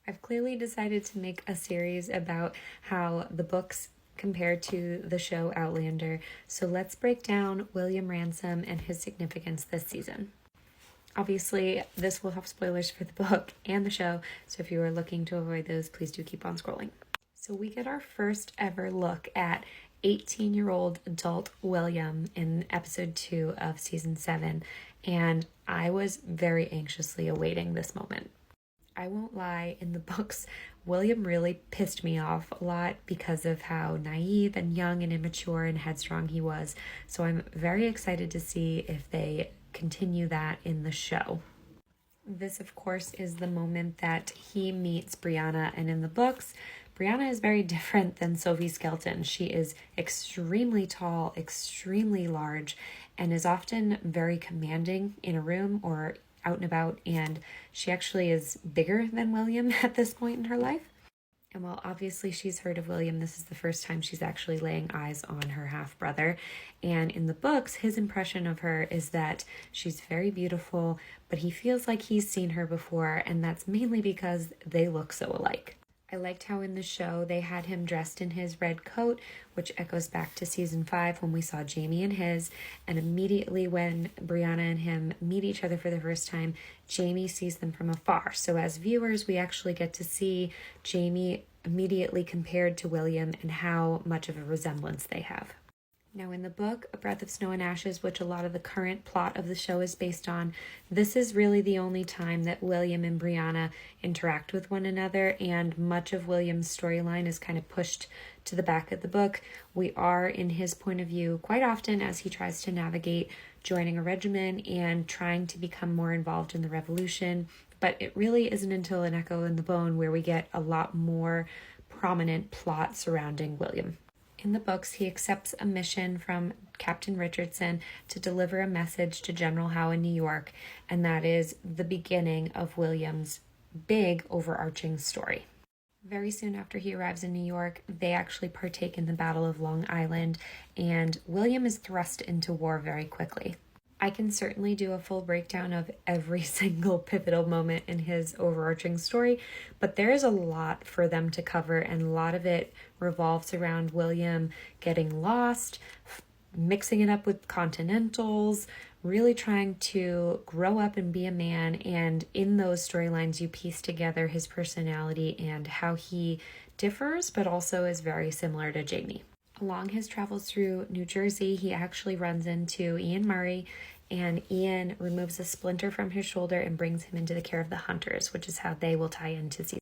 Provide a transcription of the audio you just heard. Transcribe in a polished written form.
I've clearly decided to make a series about how the books compare to the show Outlander, so let's break down William Ransom and his significance this season. Obviously, this will have spoilers for the book and the show, so if you are looking to avoid those, please do keep on scrolling. So we get our first ever look at 18-year-old adult William in episode 2 of season 7, and I was very anxiously awaiting this moment. I won't lie, in the books, William really pissed me off a lot because of how naive and young and immature and headstrong he was. So I'm very excited to see if they continue that in the show. This, of course, is the moment that he meets Brianna, and in the books, Brianna is very different than Sophie Skelton. She is extremely tall, extremely large, and is often very commanding in a room or out and about, and she actually is bigger than William at this point in her life. And while obviously she's heard of William, this is the first time she's actually laying eyes on her half-brother. And in the books, his impression of her is that she's very beautiful, but he feels like he's seen her before, and that's mainly because they look so alike. I liked how in the show they had him dressed in his red coat, which echoes back to season 5 when we saw Jamie in his, and immediately when Brianna and him meet each other for the first time, Jamie sees them from afar. So as viewers, we actually get to see Jamie immediately compared to William and how much of a resemblance they have. Now in the book, A Breath of Snow and Ashes, which a lot of the current plot of the show is based on, this is really the only time that William and Brianna interact with one another, and much of William's storyline is kind of pushed to the back of the book. We are in his point of view quite often as he tries to navigate joining a regiment and trying to become more involved in the revolution, but it really isn't until An Echo in the Bone where we get a lot more prominent plot surrounding William. In the books, he accepts a mission from Captain Richardson to deliver a message to General Howe in New York, and that is the beginning of William's big overarching story. Very soon after he arrives in New York, they actually partake in the Battle of Long Island, and William is thrust into war very quickly. I can certainly do a full breakdown of every single pivotal moment in his overarching story, but there is a lot for them to cover, and a lot of it revolves around William getting lost, mixing it up with Continentals, really trying to grow up and be a man, and in those storylines you piece together his personality and how he differs, but also is very similar to Jamie. Along his travels through New Jersey, he actually runs into Ian Murray, and Ian removes a splinter from his shoulder and brings him into the care of the Hunters, which is how they will tie into season